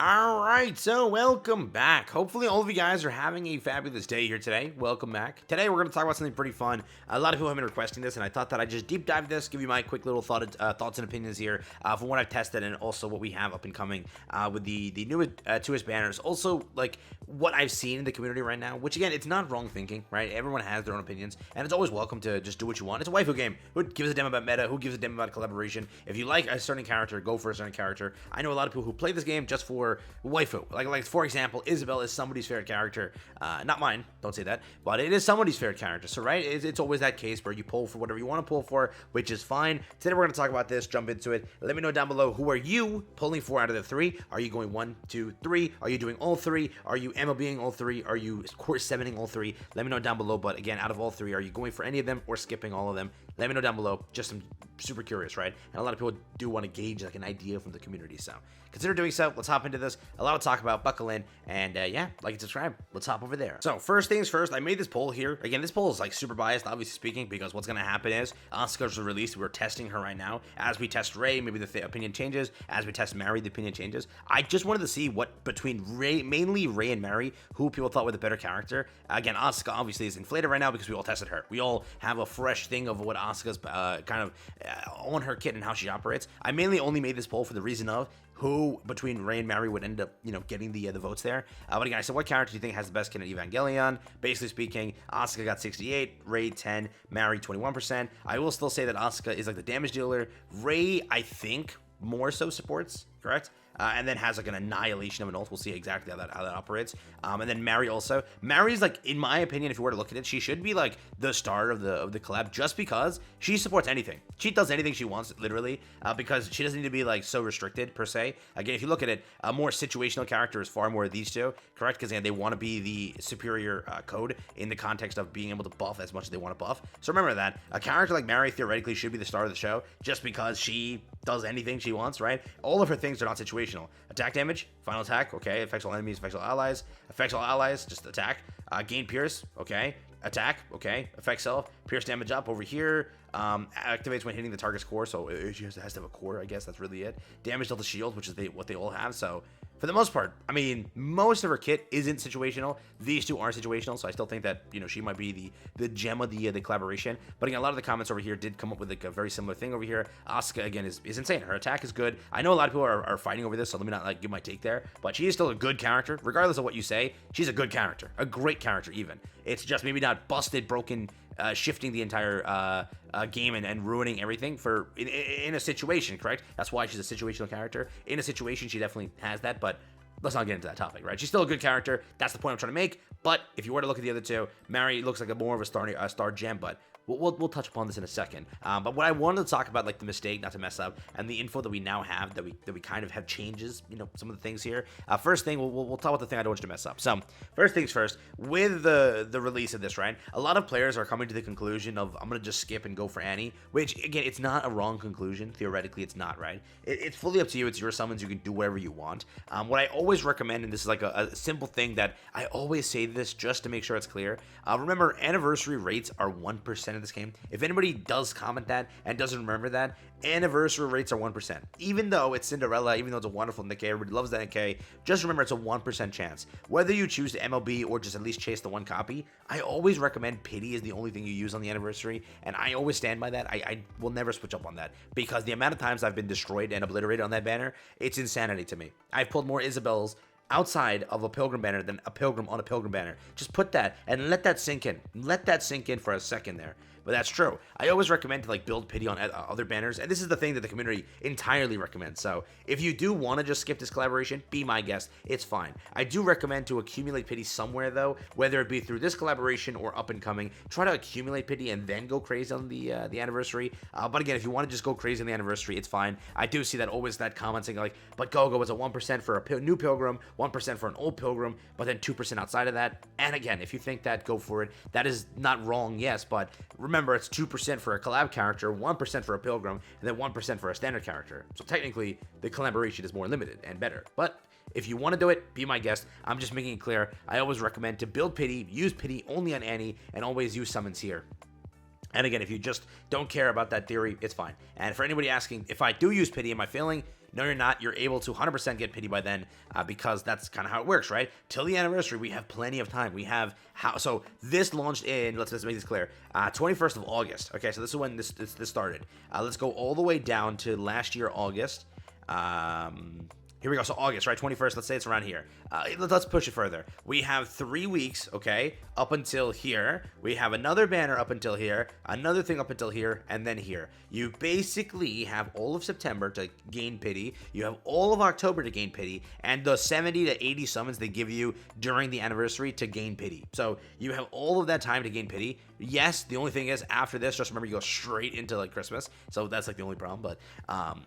All right, so welcome back. Hopefully, all of you guys are having a fabulous day here today. Welcome back. Today, we're going to talk about something pretty fun. A lot of people have been requesting this, and I thought that I'd just deep dive this, give you my quick little thoughts and opinions here from what I've tested and also what we have up and coming with the new 2S banners. Also, like what I've seen in the community right now, which again, it's not wrong thinking, right? Everyone has their own opinions, and it's always welcome to just do what you want. It's a waifu game. Who gives a damn about meta? Who gives a damn about collaboration? If you like a certain character, go for a certain character. I know a lot of people who play this game just for waifu. Like for example, Isabel is somebody's favorite character. Not mine, don't say that, but it is somebody's favorite character. So right, it's always that case where you pull for whatever you want to pull for, which is fine. Today we're going to talk about this, jump into it. Let me know down below, who are you pulling for out of the three? Are you going 1, 2, 3? Are you doing all three? Are you MLBing all three? Are you course 7ing all three? Let me know down below. But again, out of all three, are you going for any of them or skipping all of them? Let me know down below. Just I'm super curious, right? And a lot of people do want to gauge like an idea from the community. So consider doing so. Let's hop into this. A lot to talk about. Buckle in, and yeah, like and subscribe. Let's hop over there. So first things first, I made this poll here. Again, this poll is like super biased, obviously speaking, because what's gonna happen is Asuka's released. We're testing her right now. As we test Rei, maybe the opinion changes. As we test Mary, the opinion changes. I just wanted to see what between Rei, mainly Rei and Mary, who people thought were the better character. Again, Asuka obviously is inflated right now because we all tested her. We all have a fresh thing of what Asuka's kind of on her kit and how she operates. I mainly only made this poll for the reason of who between Rei and Mary would end up, getting the votes there. But again, I said, what character do you think has the best kit at Evangelion? Basically speaking, Asuka got 68, Rei 10, Mary 21%. I will still say that Asuka is like the damage dealer. Rei, I think, more so supports, correct? And then has like an annihilation of an ult. We'll see exactly how that operates. And then Mary also. Mary's like, in my opinion, if you were to look at it, she should be like the star of the collab just because she supports anything. She does anything she wants, literally, because she doesn't need to be like so restricted per se. Again, if you look at it, a more situational character is far more of these two, correct? Because again, they want to be the superior code in the context of being able to buff as much as they want to buff. So remember that a character like Mary theoretically should be the star of the show just because she does anything she wants, right? All of her things are not situational. Attack damage, final attack, okay. Affects all enemies, affects all allies, just attack. Gain pierce, okay. Attack, okay. Affects self, pierce damage up over here. Activates when hitting the target's core, so it has to have a core, I guess. That's really it. Damage dealt to shield, which is what they all have, so for the most part, I mean, most of her kit isn't situational. These two are situational, so I still think that, she might be the gem of the collaboration. But again, a lot of the comments over here did come up with like a very similar thing over here. Asuka, again, is insane. Her attack is good. I know a lot of people are fighting over this, so let me not like give my take there. But she is still a good character. Regardless of what you say, she's a good character. A great character, even. It's just maybe not busted, broken, shifting the entire game and ruining everything for in a situation, correct? That's why she's a situational character. In a situation, she definitely has that, but let's not get into that topic, right? She's still a good character. That's the point I'm trying to make. But if you were to look at the other two, Mary looks like more of a star gem, but we'll touch upon this in a second. But what I wanted to talk about, like the mistake, not to mess up, and the info that we now have that we kind of have changes, some of the things here. First thing, we'll talk about the thing I don't want you to mess up. So first things first, with the release of this, right? A lot of players are coming to the conclusion of I'm gonna just skip and go for Annie, which again, it's not a wrong conclusion. Theoretically, it's not, right? It's fully up to you. It's your summons. You can do whatever you want. What I always recommend, and this is like a simple thing that I always say this just to make sure it's clear. Remember, anniversary rates are 1% of this game. If anybody does comment that and doesn't remember that, anniversary rates are 1%. Even though it's Cinderella, even though it's a wonderful Nikke, everybody loves that Nikke, just remember it's a 1% chance. Whether you choose to MLB or just at least chase the one copy, I always recommend pity is the only thing you use on the anniversary, and I always stand by that. I will never switch up on that, because the amount of times I've been destroyed and obliterated on that banner, it's insanity to me. I've pulled more Isabels outside of a pilgrim banner than a pilgrim on a pilgrim banner. Just put that and let that sink in. Let that sink in for a second there. But that's true. I always recommend to like build pity on other banners, and this is the thing that the community entirely recommends. So if you do want to just skip this collaboration, be my guest. It's fine. I do recommend to accumulate pity somewhere though, whether it be through this collaboration or up and coming. Try to accumulate pity and then go crazy on the anniversary. But again, if you want to just go crazy on the anniversary, it's fine. I do see that always that comment saying like, but go is a 1% for a new pilgrim, 1% for an old pilgrim, but then 2% outside of that. And again, if you think that, go for it. That is not wrong, yes, but remember, it's 2% for a collab character, 1% for a pilgrim, and then 1% for a standard character. So technically, the collaboration is more limited and better. But if you want to do it, be my guest. I'm just making it clear. I always recommend to build pity, use pity only on Annie, and always use summons here. And again, if you just don't care about that theory, it's fine. And for anybody asking, if I do use pity, am I failing? No, you're not. You're able to 100% get pity by then, because that's kind of how it works, right? Till the anniversary, we have plenty of time. We have so this launched in, let's make this clear, 21st of August. Okay, so this is when this started. Let's go all the way down to last year, August. Here we go. So August, right? 21st. Let's say it's around here. Let's push it further. We have 3 weeks, okay, up until here. We have another banner up until here, another thing up until here, and then here. You basically have all of September to gain pity. You have all of October to gain pity, and the 70 to 80 summons they give you during the anniversary to gain pity. So you have all of that time to gain pity. Yes, the only thing is after this, just remember you go straight into like Christmas. So that's like the only problem. But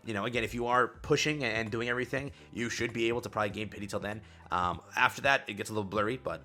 you know, again, if you are pushing and doing everything, you should be able to probably gain pity till then. After that, it gets a little blurry, but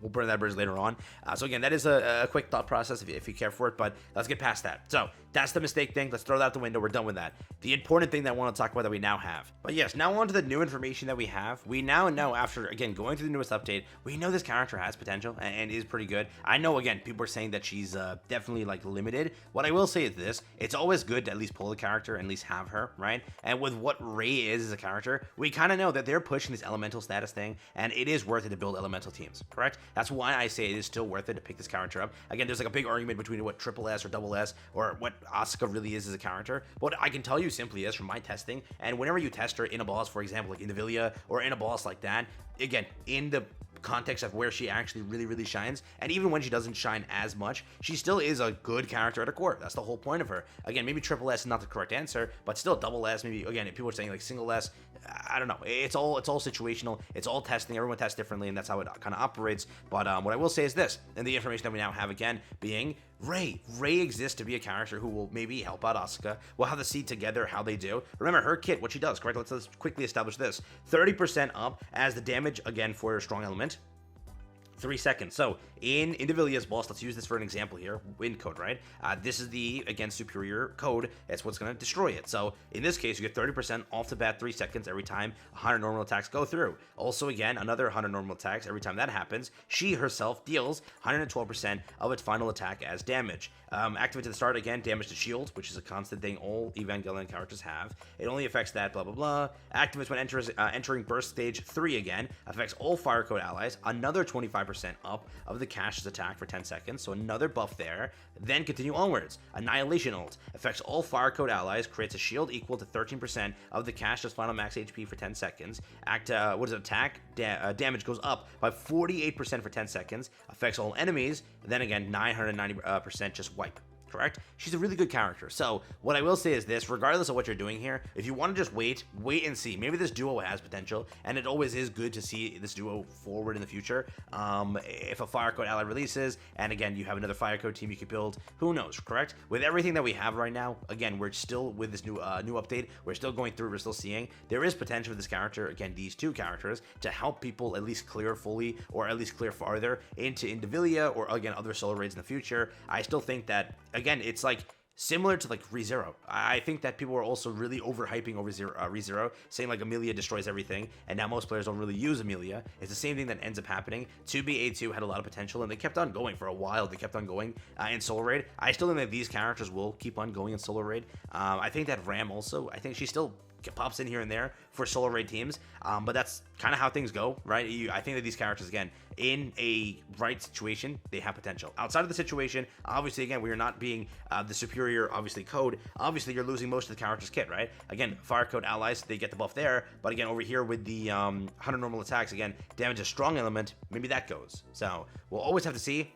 we'll burn that bridge later on. So again, that is a quick thought process if you care for it, but let's get past that. So that's the mistake thing. Let's throw that out the window. We're done with that. The important thing that I want to talk about that we now have. But yes, now on to the new information that we have. We now know, after, again, going through the newest update, we know this character has potential and is pretty good. I know, again, people are saying that she's definitely, like, limited. What I will say is this. It's always good to at least pull the character and at least have her, right? And with what Ray is as a character, we kind of know that they're pushing this elemental status thing, and it is worth it to build elemental teams, correct? That's why I say it is still worth it to pick this character up. Again, there's like a big argument between what triple S or double S or what Asuka really is as a character. What I can tell you simply is from my testing, and whenever you test her in a boss, for example, like Invangelion or in a boss like that, again, in the context of where she actually really shines, and even when she doesn't shine as much, she still is a good character at her core. That's the whole point of her. Again, maybe triple S is not the correct answer, but still double S, maybe, again, if people are saying like single S, I don't know. It's all situational. It's all testing. Everyone tests differently, and that's how it kind of operates. But what I will say is this, and the information that we now have, again, being Ray. Ray exists to be a character who will maybe help out Asuka. We'll have to see together how they do. Remember, her kit, what she does, correct? Let's quickly establish this. 30% up as the damage, again, for her strong element. 3 seconds. So in Invangelia's boss, let's use this for an example here. Wind code, right? This is the, again, superior code. That's what's going to destroy it. So in this case, you get 30% off the bat, 3 seconds every time 100 normal attacks go through. Also, again, another 100 normal attacks every time that happens. She herself deals 112% of its final attack as damage. Activate to the start, again, damage to shield, which is a constant thing all Evangelion characters have. It only affects that, blah, blah, blah. Activates when entering burst stage 3 again. Affects all fire code allies. Another 25% up of the cash's attack for 10 seconds, so another buff there. Then continue onwards. Annihilation ult affects all fire code allies, creates a shield equal to 13% of the cash's final max HP for 10 seconds. Attack damage goes up by 48% for 10 seconds, affects all enemies, then again 990% just wipe. Correct? She's a really good character. So what I will say is this, regardless of what you're doing here, if you want to just wait and see. Maybe this duo has potential, and it always is good to see this duo forward in the future. If a fire code ally releases, and again, you have another fire code team you could build, who knows, correct? With everything that we have right now, again, we're still with this new update, we're still going through, we're still seeing, there is potential for this character, again, these two characters, to help people at least clear fully, or at least clear farther into Invangelion, or again, other solo raids in the future. I still think that, again, it's like similar to like ReZero. I think that people are also really overhyping over ReZero, saying like Amelia destroys everything, and now most players don't really use Amelia. It's the same thing that ends up happening. 2B82 had a lot of potential, and they kept on going for a while. They kept on going in solo raid. I still think that these characters will keep on going in solo raid. I think that Ram also, I think she still pops in here and there for solo raid teams, but that's kind of how things go, right? I think that these characters, again, in a right situation, they have potential. Outside of the situation, obviously, again, we are not being the superior, obviously, code. Obviously, you're losing most of the character's kit, right? Again, fire code allies, they get the buff there, but again, over here with the 100 normal attacks, again, damage a strong element, maybe that goes. So we'll always have to see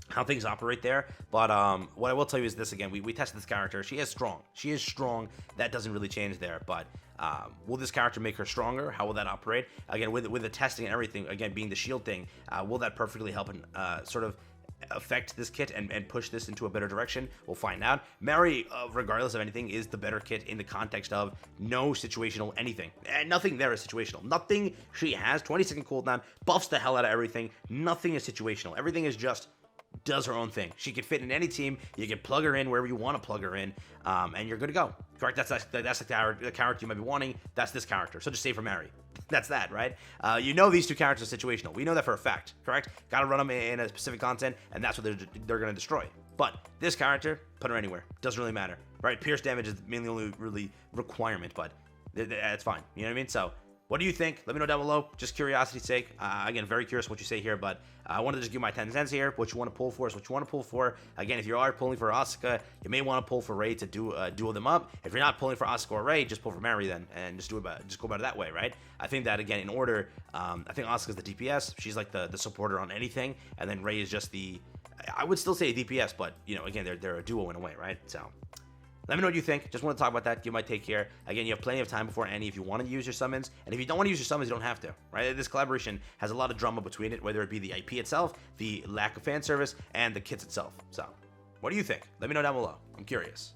how things operate there, but what I will tell you is this, again, we tested this character. She is strong. That doesn't really change there, but will this character make her stronger? How will that operate? Again, with the testing and everything, again, being the shield thing, will that perfectly help and sort of affect this kit and push this into a better direction? We'll find out. Mary, regardless of anything, is the better kit in the context of no situational anything. And nothing there is situational. Nothing she has, 20-second cooldown, buffs the hell out of everything. Nothing is situational. Everything is just does her own thing. She can fit in any team. You can plug her in wherever you want to plug her in, and you're good to go. Correct? That's the character you might be wanting. That's this character. So just say for Mary. That's that, right? You know these two characters are situational. We know that for a fact, correct? Got to run them in a specific content, and that's what they're going to destroy. But this character, put her anywhere. Doesn't really matter, right? Pierce damage is mainly only really requirement, but That's fine. You know what I mean? So, what do you think? Let me know down below. Just curiosity's sake. Again, very curious what you say here, but I wanted to just give my 10 cents here. What you want to pull for is what you want to pull for. Again, if you are pulling for Asuka, you may want to pull for Rey to duel them up. If you're not pulling for Asuka or Rey, just pull for Mary then, and just go about it that way, right? I think that again, in order, I think Asuka's the DPS. She's like the supporter on anything, and then Rey is just the. I would still say DPS, but you know, again, they're a duo in a way, right? So. Let me know what you think. Just want to talk about that. Give my take here. Again, you have plenty of time before ANNI if you want to use your summons. And if you don't want to use your summons, you don't have to, right? This collaboration has a lot of drama between it, whether it be the IP itself, the lack of fan service, and the kits itself. So, what do you think? Let me know down below. I'm curious.